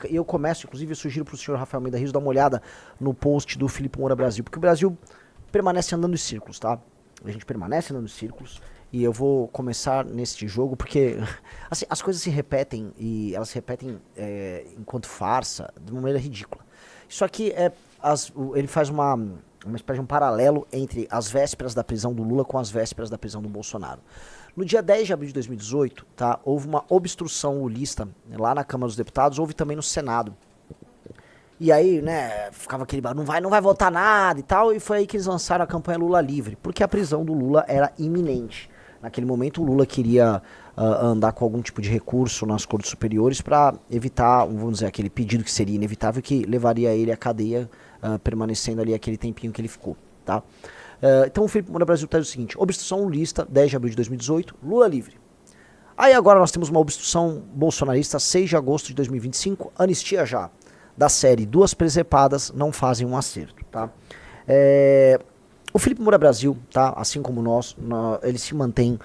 E eu começo, inclusive, eu sugiro para o senhor Rafael Almeida Rizzo dar uma olhada no post do Felipe Moura Brasil, porque o Brasil permanece andando em círculos, tá? A gente permanece andando em círculos e eu vou começar neste jogo porque assim, as coisas se repetem e elas se repetem enquanto farsa de uma maneira ridícula. Isso aqui ele faz uma espécie de um paralelo entre as vésperas da prisão do Lula com as vésperas da prisão do Bolsonaro. No dia 10 de abril de 2018, tá, houve uma obstrução lulista lá na Câmara dos Deputados, houve também no Senado. E aí, né, ficava aquele não vai votar nada e tal, e foi aí que eles lançaram a campanha Lula Livre, porque a prisão do Lula era iminente. Naquele momento o Lula queria andar com algum tipo de recurso nas cortes superiores para evitar, vamos dizer, aquele pedido que seria inevitável, que levaria ele à cadeia, permanecendo ali aquele tempinho que ele ficou, tá? Então o Felipe Moura Brasil traz o seguinte: obstrução lulista, 10 de abril de 2018, Lula livre. Aí agora nós temos uma obstrução bolsonarista, 6 de agosto de 2025, anistia já, da série Duas Presepadas Não Fazem um Acerto, tá? O Felipe Moura Brasil, tá, assim como nós, ele se mantém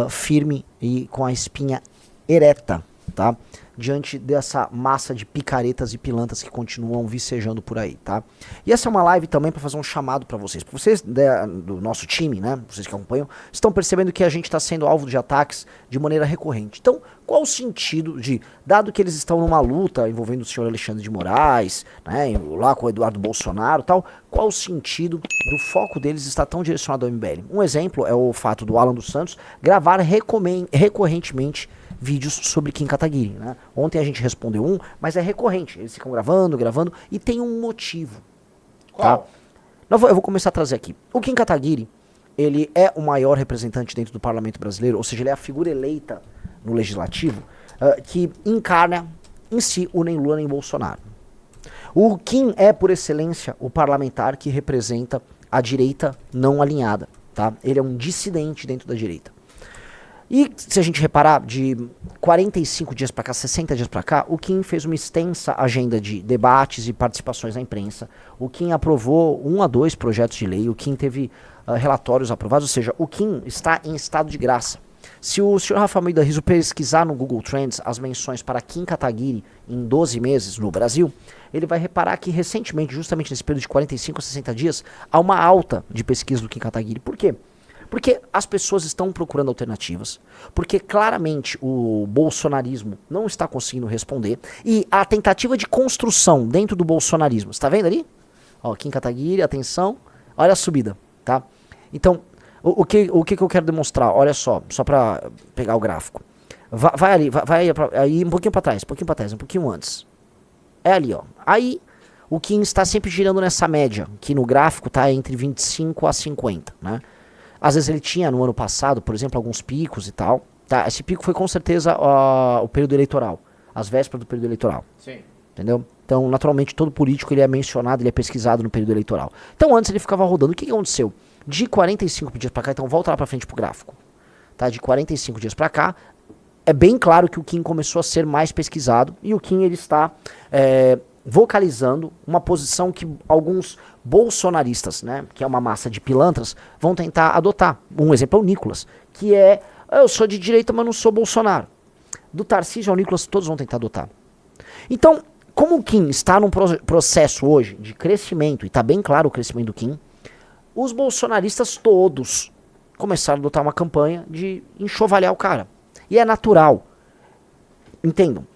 firme e com a espinha ereta, tá? Diante dessa massa de picaretas e pilantras que continuam vicejando por aí, tá? E essa é uma live também para fazer um chamado para vocês. Porque vocês do nosso time, né, vocês que acompanham, estão percebendo que a gente está sendo alvo de ataques de maneira recorrente. Então, qual o sentido dado que eles estão numa luta envolvendo o senhor Alexandre de Moraes, né, lá com o Eduardo Bolsonaro e tal, qual o sentido do foco deles estar tão direcionado ao MBL? Um exemplo é o fato do Alan dos Santos gravar recorrentemente vídeos sobre Kim Kataguiri, né? Ontem a gente respondeu mas é recorrente. Eles ficam gravando, e tem um motivo. Qual? Tá? Eu vou começar a trazer aqui. O Kim Kataguiri, ele é o maior representante dentro do parlamento brasileiro, ou seja, ele é a figura eleita no legislativo que encarna em si o nem Lula nem Bolsonaro. O Kim é, por excelência, o parlamentar que representa a direita não alinhada, tá? Ele é um dissidente dentro da direita. E se a gente reparar, de 45 dias para cá, 60 dias para cá, o Kim fez uma extensa agenda de debates e participações na imprensa. O Kim aprovou 1 a 2 projetos de lei, o Kim teve relatórios aprovados, ou seja, o Kim está em estado de graça. Se o senhor Rafael Almeida Rizzo pesquisar no Google Trends as menções para Kim Kataguiri em 12 meses no Brasil, ele vai reparar que recentemente, justamente nesse período de 45 a 60 dias, há uma alta de pesquisa do Kim Kataguiri. Por quê? Porque as pessoas estão procurando alternativas, porque claramente o bolsonarismo não está conseguindo responder, e a tentativa de construção dentro do bolsonarismo, você tá vendo ali? Ó, Kim Kataguiri, atenção, olha a subida, tá? Então, o que eu quero demonstrar? Olha só pra pegar o gráfico. Vai ali, vai aí um pouquinho pra trás, um pouquinho antes. É ali, ó. Aí, o Kim está sempre girando nessa média, que no gráfico tá entre 25 a 50, né? Às vezes ele tinha no ano passado, por exemplo, alguns picos e tal. Tá? Esse pico foi com certeza o período eleitoral, as vésperas do período eleitoral. Sim. Entendeu? Então, naturalmente, todo político ele é mencionado, ele é pesquisado no período eleitoral. Então, antes ele ficava rodando. O que aconteceu? De 45 dias pra cá, então volta lá pra frente pro gráfico. Tá? De 45 dias pra cá, é bem claro que o Kim começou a ser mais pesquisado e o Kim ele está vocalizando uma posição que alguns bolsonaristas, né, que é uma massa de pilantras, vão tentar adotar. Um exemplo é o Nicolas, que eu sou de direita, mas não sou Bolsonaro. Do Tarcísio ao Nicolas, todos vão tentar adotar. Então, como o Kim está num processo hoje de crescimento, e está bem claro o crescimento do Kim, os bolsonaristas todos começaram a adotar uma campanha de enxovalhar o cara. E é natural. Entendam.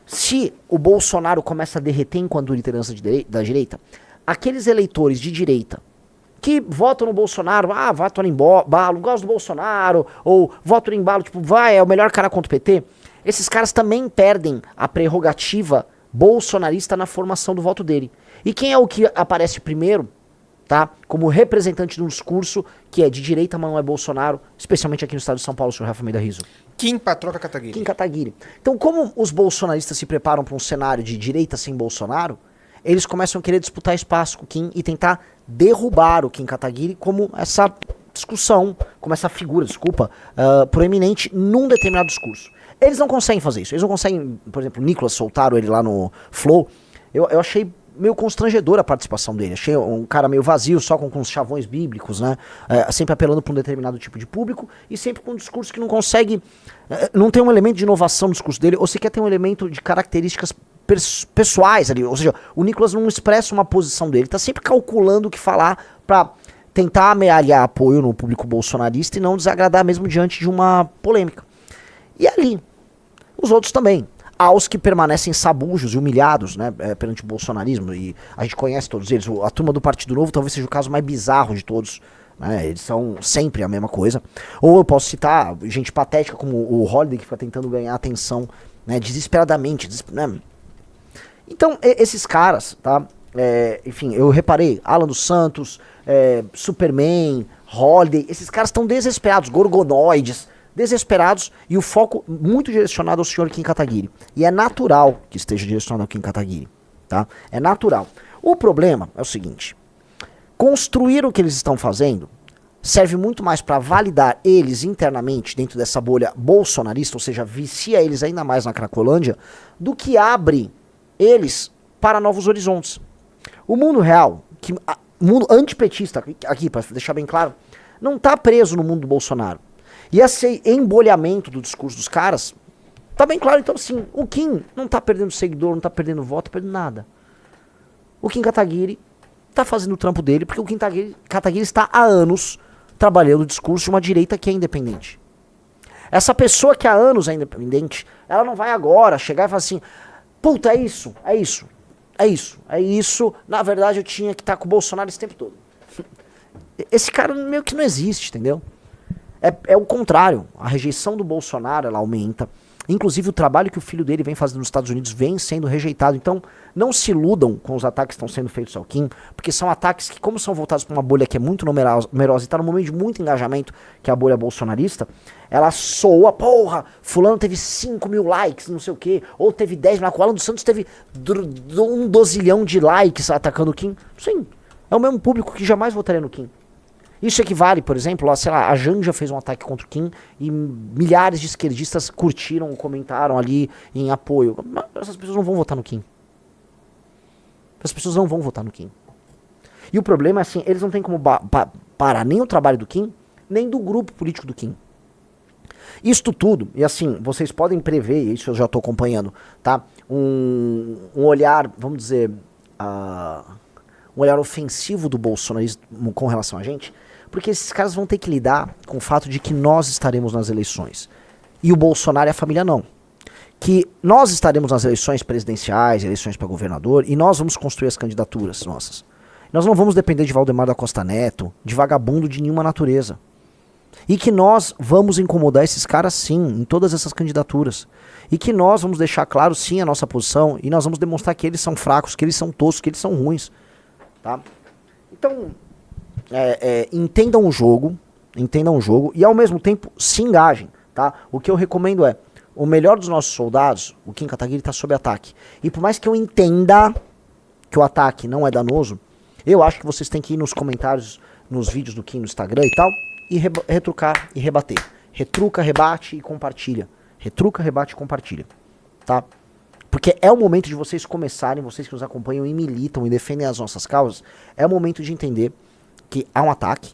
Se o Bolsonaro começa a derreter enquanto liderança da direita, aqueles eleitores de direita que votam no Bolsonaro, votam no embalo, gostam do Bolsonaro, ou votam no embalo, tipo, é o melhor cara contra o PT, esses caras também perdem a prerrogativa bolsonarista na formação do voto dele. E quem é o que aparece primeiro, tá? Como representante de um discurso que é de direita, mas não é Bolsonaro, especialmente aqui no estado de São Paulo, o senhor Rafael Almeida Rizzo. Kim Patroca Kataguiri. Kim Kataguiri. Então, como os bolsonaristas se preparam para um cenário de direita sem Bolsonaro, eles começam a querer disputar espaço com o Kim e tentar derrubar o Kim Kataguiri como essa discussão, como essa figura, proeminente num determinado discurso. Eles não conseguem fazer isso. Eles não conseguem, por exemplo, o Nicolas soltaram ele lá no Flow. Eu achei meio constrangedora a participação dele. Achei um cara meio vazio, só com uns chavões bíblicos, né? Sempre apelando para um determinado tipo de público e sempre com um discurso que não consegue... não tem um elemento de inovação no discurso dele, ou sequer tem um elemento de características pessoais ali, ou seja, o Nicolas não expressa uma posição dele, tá sempre calculando o que falar pra tentar amealhar apoio no público bolsonarista e não desagradar mesmo diante de uma polêmica. E ali, os outros também. Há os que permanecem sabujos e humilhados, né, perante o bolsonarismo, e a gente conhece todos eles. A turma do Partido Novo talvez seja o caso mais bizarro de todos, né, eles são sempre a mesma coisa. Ou eu posso citar gente patética como o Holliday, que fica tentando ganhar atenção, né, desesperadamente. Né. Então, esses caras, tá, enfim, eu reparei, Alan dos Santos, Superman, Holliday, esses caras estão desesperados, gorgonoides, desesperados, e o foco muito direcionado ao senhor Kim Kataguiri. E é natural que esteja direcionado ao Kim Kataguiri, tá? É natural. O problema é o seguinte: construir o que eles estão fazendo serve muito mais para validar eles internamente dentro dessa bolha bolsonarista, ou seja, vicia eles ainda mais na Cracolândia, do que abre eles para novos horizontes. O mundo real, o mundo antipetista, aqui para deixar bem claro, não está preso no mundo do Bolsonaro. E esse embolhamento do discurso dos caras tá bem claro. Então, assim, o Kim não tá perdendo seguidor, não tá perdendo voto, tá perdendo nada. O Kim Kataguiri tá fazendo o trampo dele, porque o Kim Kataguiri está há anos trabalhando o discurso de uma direita que é independente. Essa pessoa que há anos é independente, ela não vai agora chegar e falar assim: puta, é isso, é isso, é isso, é isso. Na verdade, eu tinha que estar com o Bolsonaro esse tempo todo. Esse cara meio que não existe, entendeu? É o contrário. A rejeição do Bolsonaro, ela aumenta. Inclusive o trabalho que o filho dele vem fazendo nos Estados Unidos vem sendo rejeitado. Então não se iludam com os ataques que estão sendo feitos ao Kim, porque são ataques que, como são voltados para uma bolha que é muito numerosa e está num momento de muito engajamento, que é a bolha bolsonarista, ela soa: porra, fulano teve 5 mil likes, não sei o quê, ou teve 10 mil, o Alan dos Santos teve 12 de likes atacando o Kim. Sim, é o mesmo público que jamais votaria no Kim. Isso equivale, por exemplo, a, sei lá, a Janja fez um ataque contra o Kim e milhares de esquerdistas curtiram, comentaram ali em apoio. Mas essas pessoas não vão votar no Kim. As pessoas não vão votar no Kim. E o problema é assim, eles não têm como parar nem o trabalho do Kim, nem do grupo político do Kim. Isto tudo, e assim, vocês podem prever, isso eu já estou acompanhando, tá? Um olhar, vamos dizer, um olhar ofensivo do bolsonarismo com relação a gente, porque esses caras vão ter que lidar com o fato de que nós estaremos nas eleições. E o Bolsonaro e a família não. Que nós estaremos nas eleições presidenciais, eleições para governador, e nós vamos construir as candidaturas nossas. Nós não vamos depender de Valdemar da Costa Neto, de vagabundo de nenhuma natureza. E que nós vamos incomodar esses caras sim, em todas essas candidaturas. E que nós vamos deixar claro sim a nossa posição, e nós vamos demonstrar que eles são fracos, que eles são toscos, que eles são ruins. Tá? Então, entendam o jogo e ao mesmo tempo se engajem. Tá? O que eu recomendo é: o melhor dos nossos soldados, o Kim Kataguiri, está sob ataque. E por mais que eu entenda que o ataque não é danoso, eu acho que vocês têm que ir nos comentários, nos vídeos do Kim no Instagram e tal, e retrucar e rebater. Retruca, rebate e compartilha. Retruca, rebate e compartilha. Tá? Porque é o momento de vocês começarem, vocês que nos acompanham e militam e defendem as nossas causas, é o momento de entender que há um ataque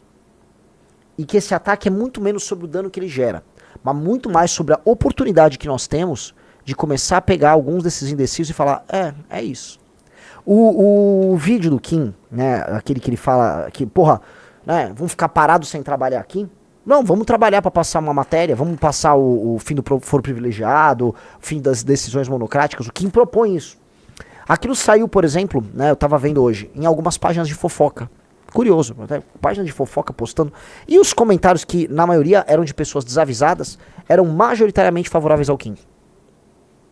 e que esse ataque é muito menos sobre o dano que ele gera, mas muito mais sobre a oportunidade que nós temos de começar a pegar alguns desses indecisos e falar: é isso. O vídeo do Kim, né, aquele que ele fala que, porra, né, vamos ficar parados sem trabalhar aqui? Não, vamos trabalhar para passar uma matéria, vamos passar o fim do foro privilegiado, o fim das decisões monocráticas. O Kim propõe isso. Aquilo saiu, por exemplo, né, eu tava vendo hoje, em algumas páginas de fofoca. Curioso, né, páginas de fofoca postando. E os comentários, que na maioria eram de pessoas desavisadas, eram majoritariamente favoráveis ao Kim.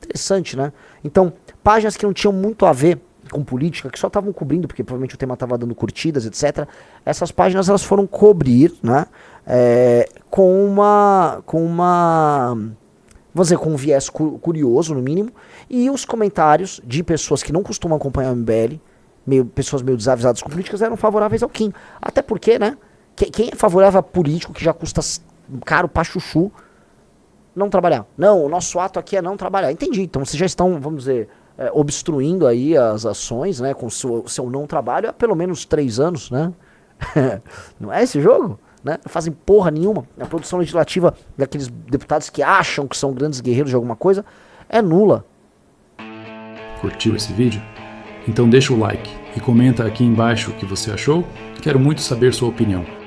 Interessante, né? Então, páginas que não tinham muito a ver com política, que só estavam cobrindo, porque provavelmente o tema estava dando curtidas, etc. Essas páginas, elas foram cobrir, né, com uma, vamos dizer, com um viés curioso, no mínimo, e os comentários de pessoas que não costumam acompanhar o MBL, pessoas meio desavisadas com políticas, eram favoráveis ao Kim. Até porque, né, quem é favorável a político que já custa caro pra chuchu, não trabalhar? Não, o nosso ato aqui é não trabalhar. Entendi, então vocês já estão, vamos dizer, obstruindo aí as ações, né, com o seu não trabalho há pelo menos 3 anos, né? Não é esse jogo? Né? Não fazem porra nenhuma. A produção legislativa daqueles deputados que acham que são grandes guerreiros de alguma coisa é nula. Curtiu esse vídeo? Então deixa o like e comenta aqui embaixo o que você achou. Quero muito saber sua opinião.